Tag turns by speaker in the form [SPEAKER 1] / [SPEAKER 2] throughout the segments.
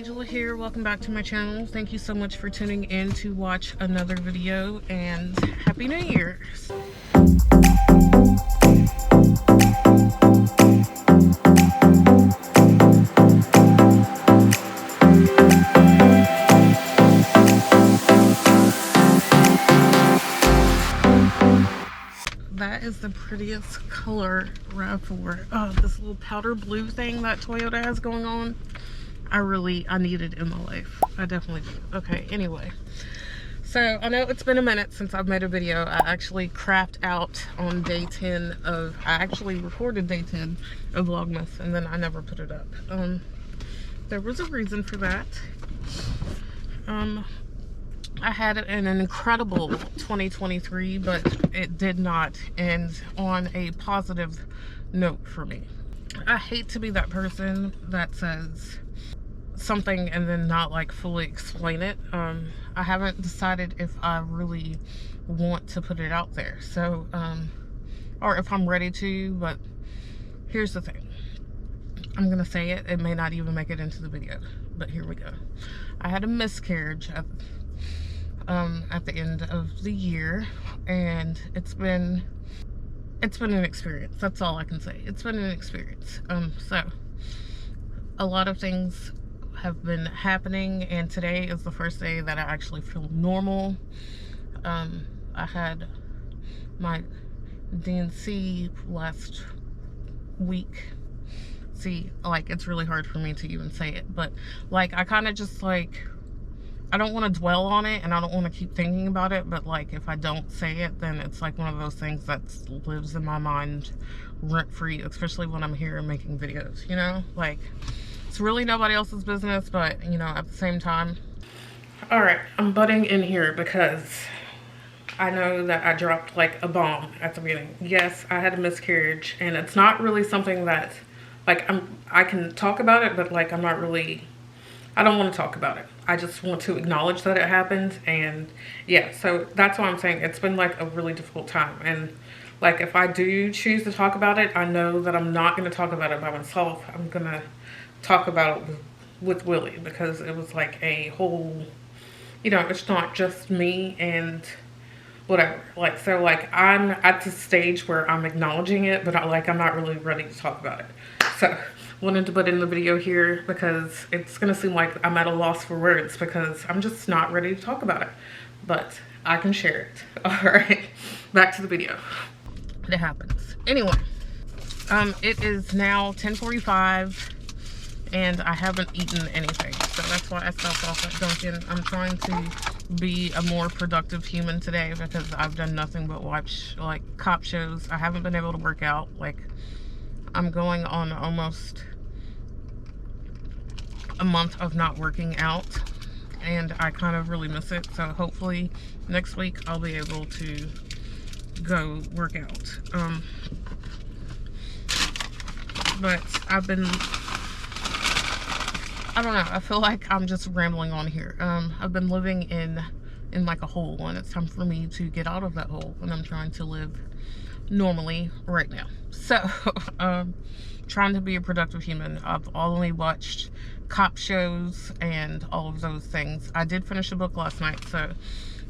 [SPEAKER 1] Angela here. Welcome back to my channel. Thank you so much for tuning in to watch another video, and Happy New Year's. That is the prettiest color RAV4. This little powder blue thing that Toyota has going on. I need it in my life. I definitely do. Okay, anyway. So, I know it's been a minute since I've made a video. I actually crapped out on day 10 of... I actually recorded day 10 of Vlogmas, and then I never put it up. There was a reason for that. I had an incredible 2023, but it did not end on a positive note for me. I hate to be that person that says something and then not like fully explain it. I haven't decided if I really want to put it out there, so or if I'm ready to. But here's the thing, I'm gonna say it. It may not even make it into the video, but here we go. I had a miscarriage at the end of the year, and it's been an experience. That's all I can say. It's been an experience. So a lot of things have been happening, and today is the first day that I actually feel normal. I had my D&C last week. See, like, it's really hard for me to even say it, but like, I kind of just like, I don't want to dwell on it, and I don't want to keep thinking about it, but like, if I don't say it, then it's like one of those things that lives in my mind rent-free, especially when I'm here making videos, you know? Like, it's really nobody else's business, but, you know, at the same time. All right, I'm butting in here because I know that I dropped like a bomb at the beginning. Yes, I had a miscarriage, and it's not really something that, like, I can talk about it, but like, I don't want to talk about it. I just want to acknowledge that it happened. And yeah, so that's why I'm saying it's been like a really difficult time. And like, if I do choose to talk about it, I know that I'm not going to talk about it by myself. I'm going to talk about it with Willie, because it was like a whole, you know, it's not just me and whatever. Like, so like, I'm at the stage where I'm acknowledging it, but I'm not really ready to talk about it. So wanted to put in the video here because it's gonna seem like I'm at a loss for words, because I'm just not ready to talk about it, but I can share it. All right, back to the video. It happens anyway. It is now 10:45, and I haven't eaten anything, so that's why I stopped off at Dunkin'. I'm trying to be a more productive human today, because I've done nothing but watch like cop shows. I haven't been able to work out. Like, I'm going on almost a month of not working out, and I kind of really miss it. So hopefully next week I'll be able to go work out. But I've been, I don't know, I feel like I'm just rambling on here. I've been living in like a hole, and it's time for me to get out of that hole, and I'm trying to live normally right now. So trying to be a productive human. I've only watched cop shows and all of those things. I did finish a book last night, so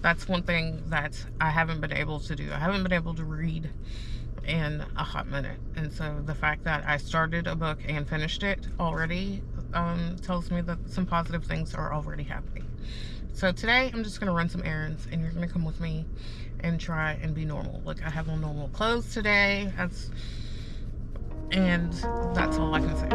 [SPEAKER 1] that's one thing that I haven't been able to do. I haven't been able to read in a hot minute, and so the fact that I started a book and finished it already tells me that some positive things are already happening. So today I'm just gonna run some errands, and you're gonna come with me and try and be normal. Like, I have on normal clothes today, and that's all I can say.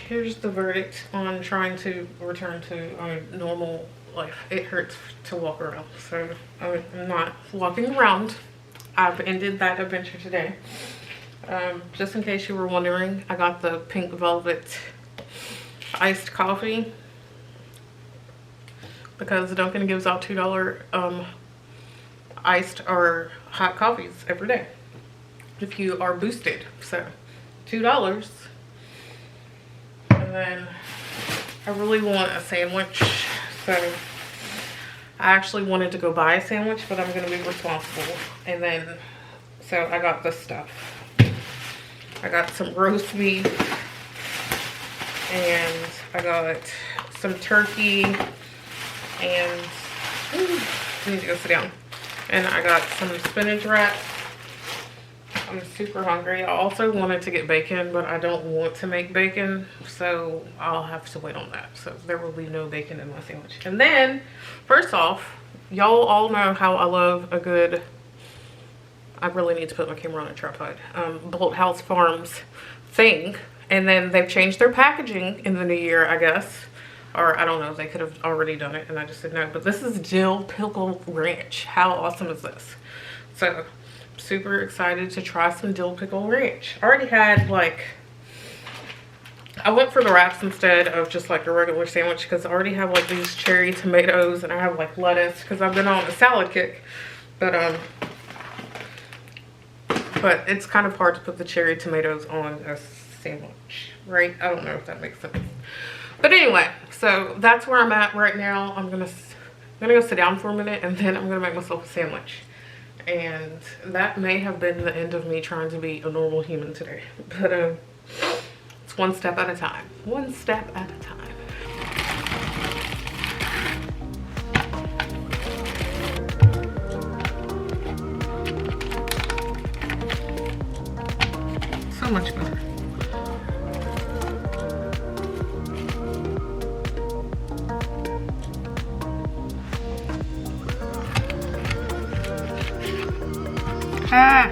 [SPEAKER 1] Here's the verdict on trying to return to a normal life. It hurts to walk around, so I'm not walking around. I've ended that adventure today. Just in case you were wondering, I got the pink velvet iced coffee, because Dunkin' gives out $2 iced or hot coffees every day if you are boosted. So $2. And then I really want a sandwich, so I actually wanted to go buy a sandwich, but I'm going to be responsible. And then, so I got this stuff. I got some roast beef, and I got some turkey, and I need to go sit down. And I got some spinach wraps. I'm super hungry. I also wanted to get bacon, but I don't want to make bacon, so I'll have to wait on that. So there will be no bacon in my sandwich. And then, first off, y'all all know how I love a good, I really need to put my camera on a tripod, Bolt House Farms thing. And then they've changed their packaging in the new year, I guess. Or I don't know, they could have already done it and I just didn't know. But this is dill pickle ranch. How awesome is this? So super excited to try some dill pickle ranch. I already had, like, I went for the wraps instead of just like a regular sandwich, because I already have like these cherry tomatoes and I have like lettuce because I've been on a salad kick. But it's kind of hard to put the cherry tomatoes on a sandwich, right? I don't know if that makes sense. But anyway, so that's where I'm at right now. I'm gonna go sit down for a minute, and then I'm gonna make myself a sandwich. And that may have been the end of me trying to be a normal human today. But it's one step at a time. One step at a time. So much better. Ah,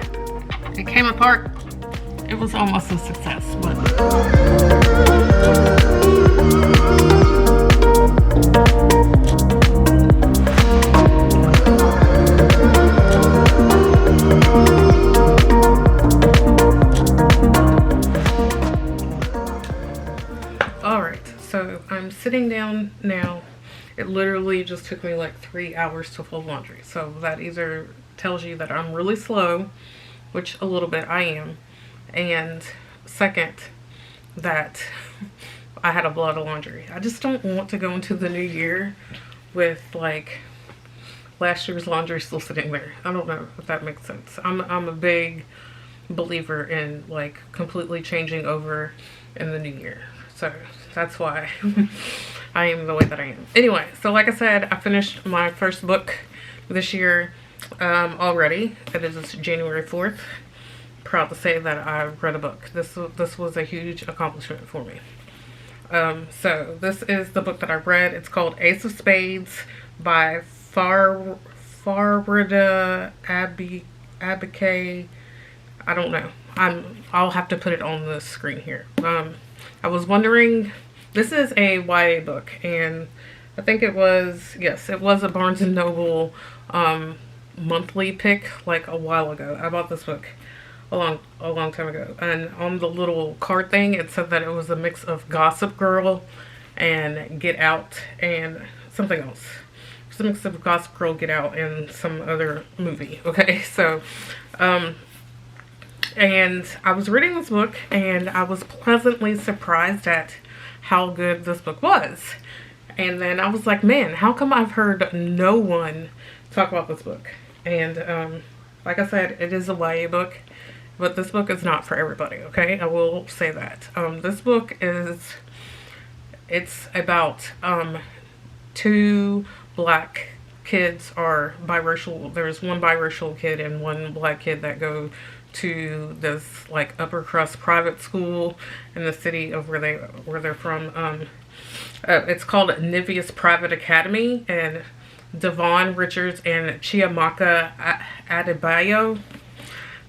[SPEAKER 1] it came apart. It was almost a success, but all right, so I'm sitting down now. It literally just took me like 3 hours to fold laundry, so that either tells you that I'm really slow, which a little bit I am, and second, that I had a lot of laundry. I just don't want to go into the new year with like last year's laundry still sitting there. I don't know if that makes sense. I'm a big believer in like completely changing over in the new year, so that's why I am the way that I am. Anyway, so like I said, I finished my first book this year already. It is January 4th. Proud to say that I read a book. This was a huge accomplishment for me. So this is the book that I read. It's called Ace of Spades by Farida Abike. I don't know. I'll have to put it on the screen here. I was wondering, this is a YA book, and I think it was, yes, it was a Barnes & Noble monthly pick like a while ago. I bought this book a long time ago, and on the little card thing it said that it was a mix of Gossip Girl and Get Out and something else. It's a mix of Gossip Girl, Get Out, and some other movie. Okay, so and I was reading this book and I was pleasantly surprised at how good this book was. And then I was like, man, how come I've heard no one talk about this book? And like I said, it is a YA book, but this book is not for everybody, okay? I will say that. This book it's about two black kids are biracial. There's one biracial kid and one black kid that go to this like upper crust private school in the city of where they're from. It's called Nivea's Private Academy, and Devon Richards and Chiamaka Adebayo,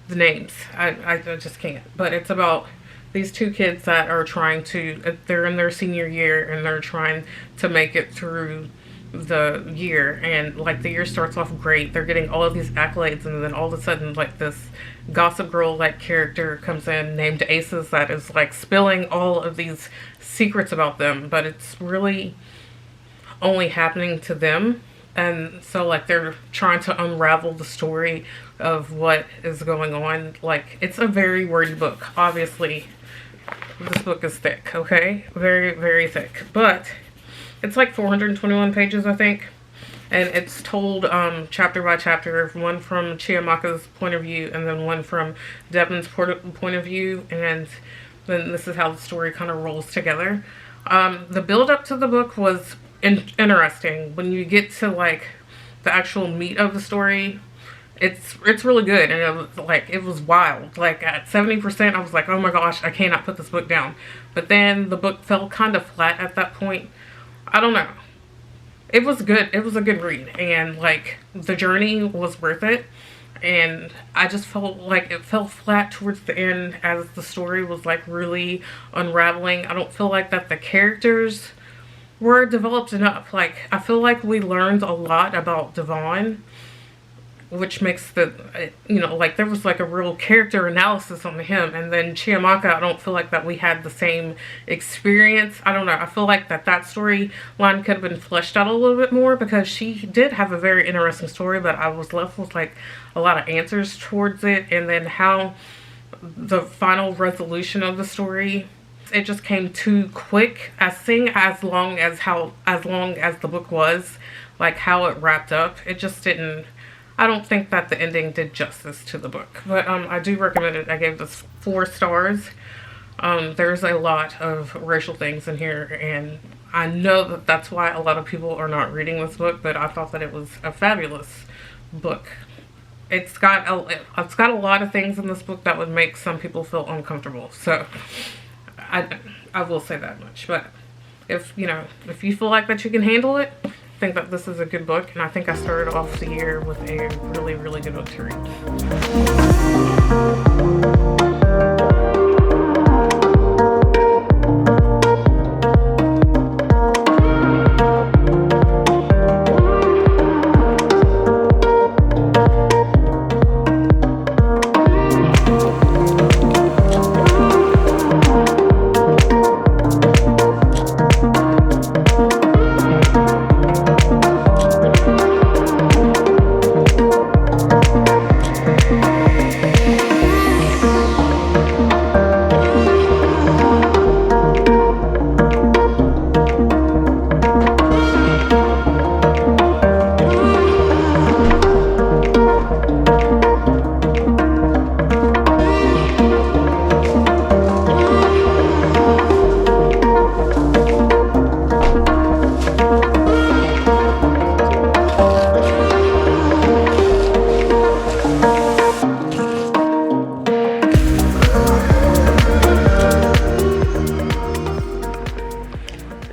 [SPEAKER 1] the names, I just can't. But it's about these two kids that are trying to, they're in their senior year and they're trying to make it through the year, and like the year starts off great. They're getting all of these accolades, and then all of a sudden like this Gossip Girl like character comes in named Aces that is like spilling all of these secrets about them, but it's really only happening to them. And so like they're trying to unravel the story of what is going on. Like, it's a very wordy book. Obviously this book is thick, okay? Very, very thick. But it's like 421 pages, I think. And it's told chapter by chapter, one from Chiamaka's point of view and then one from Devon's point of view. And then this is how the story kind of rolls together. The build up to the book was interesting. When you get to like the actual meat of the story, it's really good. And it was wild. Like at 70%, I was like, oh my gosh, I cannot put this book down. But then the book fell kind of flat at that point. I don't know. It was good. It was a good read, and like the journey was worth it. And I just felt like it fell flat towards the end as the story was like really unraveling. I don't feel like that the characters were developed enough. Like, I feel like we learned a lot about Devon, which makes the, you know, like there was like a real character analysis on him. And then Chiamaka, I don't feel like that we had the same experience. I don't know. I feel like that storyline could have been fleshed out a little bit more, because she did have a very interesting story, but I was left with like a lot of answers towards it. And then how the final resolution of the story, it just came too quick. As long as the book was, like how it wrapped up, it just didn't. I don't think that the ending did justice to the book, but I do recommend it. I gave this 4 stars. There's a lot of racial things in here, and I know that that's why a lot of people are not reading this book, but I thought that it was a fabulous book. It's got a lot of things in this book that would make some people feel uncomfortable, so I will say that much. But if you feel like that you can handle it, I think that this is a good book, and I think I started off the year with a really, really good book to read.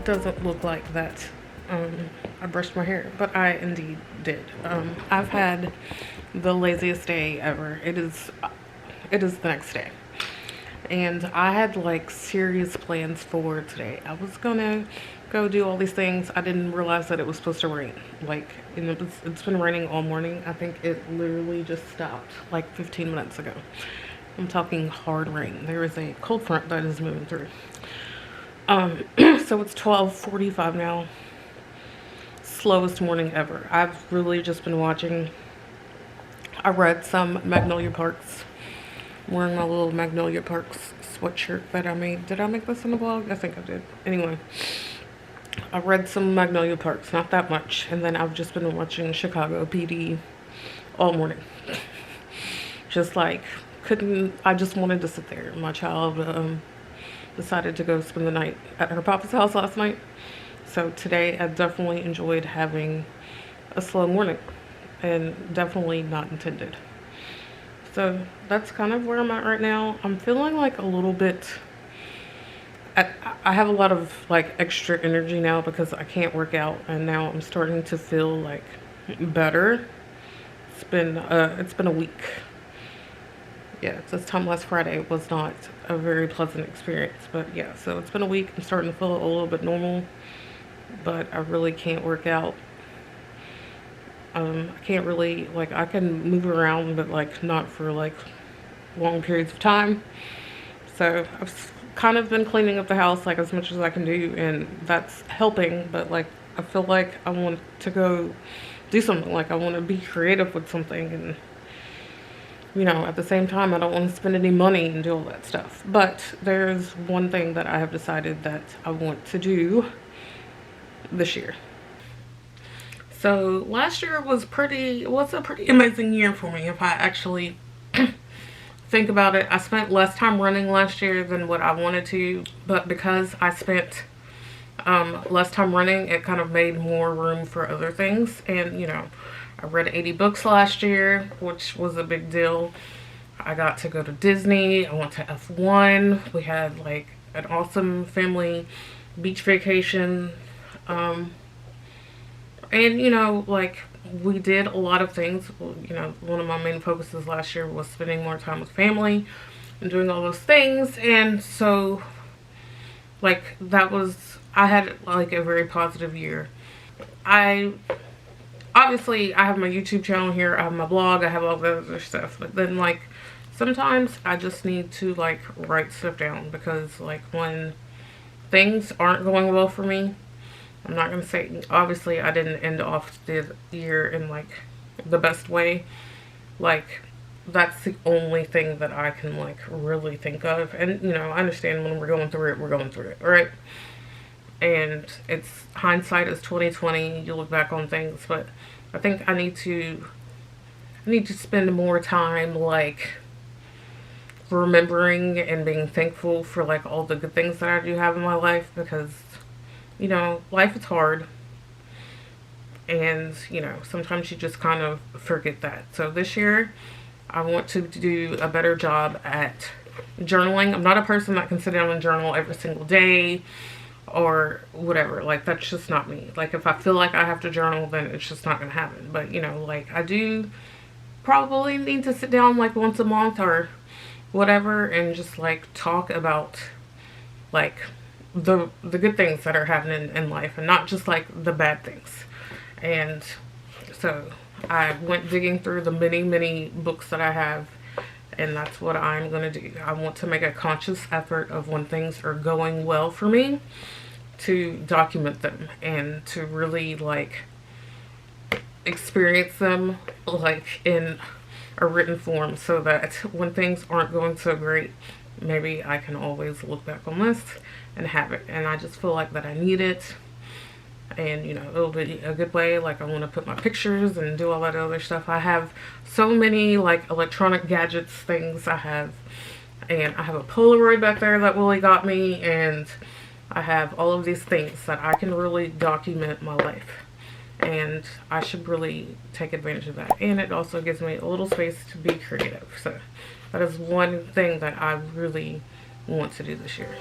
[SPEAKER 1] Doesn't look like that I brushed my hair, but I indeed did. I've had the laziest day ever. It is the next day, and I had like serious plans for today. I was gonna go do all these things. I didn't realize that it was supposed to rain. Like, it's been raining all morning. I think it literally just stopped like 15 minutes ago. I'm talking hard rain. There is a cold front that is moving through. So it's 12:45 now. Slowest morning ever. I've really just been watching. I read some Magnolia Parks. I'm wearing my little Magnolia Parks sweatshirt that I made. Did I make this in the vlog? I think I did. Anyway, I read some Magnolia Parks, not that much. And then I've just been watching Chicago PD all morning. Just like, I just wanted to sit there. My child, decided to go spend the night at her papa's house last night. So today I definitely enjoyed having a slow morning, and definitely not intended. So that's kind of where I'm at right now. I'm feeling like a little bit, I have a lot of like extra energy now because I can't work out, and now I'm starting to feel like better. It's been a week. Yeah, this time last Friday was not a very pleasant experience. But yeah, so it's been a week. I'm starting to feel a little bit normal, but I really can't work out. I can't really, like, I can move around, but like not for like long periods of time. So I've kind of been cleaning up the house like as much as I can do, and that's helping. But like I feel like I want to go do something. Like I want to be creative with something, and you know, at the same time, I don't want to spend any money and do all that stuff. But there's one thing that I have decided that I want to do this year. So last year was a pretty amazing year for me. If I actually think about it, I spent less time running last year than what I wanted to, but because I spent less time running, it kind of made more room for other things. And you know, I read 80 books last year, which was a big deal. I got to go to Disney. I went to F1. We had like an awesome family beach vacation. And you know, like we did a lot of things. You know, one of my main focuses last year was spending more time with family and doing all those things. And so like that was, I had like a very positive year. Obviously I have my YouTube channel here, I have my blog, I have all that other stuff, but then like sometimes I just need to like write stuff down, because like when things aren't going well for me, I'm not gonna say, obviously I didn't end off the year in like the best way. Like that's the only thing that I can like really think of. And you know, I understand when we're going through it, right? And it's hindsight is 2020. You look back on things, but I think I need to spend more time like remembering and being thankful for like all the good things that I do have in my life, because you know, life is hard, and you know, sometimes you just kind of forget that. So this year I want to do a better job at journaling. I'm not a person that can sit down and journal every single day or whatever. Like that's just not me. Like if I feel like I have to journal, then it's just not gonna happen. But you know, like I do probably need to sit down like once a month or whatever and just like talk about like the good things that are happening in life, and not just like the bad things. And so I went digging through the many books that I have, and that's what I'm gonna do. I want to make a conscious effort of when things are going well for me to document them and to really like experience them like in a written form, so that when things aren't going so great, maybe I can always look back on this and have it. And I just feel like that I need it. And you know, it'll be a good way. Like I want to put my pictures and do all that other stuff. I have so many like electronic gadgets things I have, and I have a Polaroid back there that Willie got me, and I have all of these things that I can really document my life, and I should really take advantage of that. And it also gives me a little space to be creative. So that is one thing that I really want to do this year.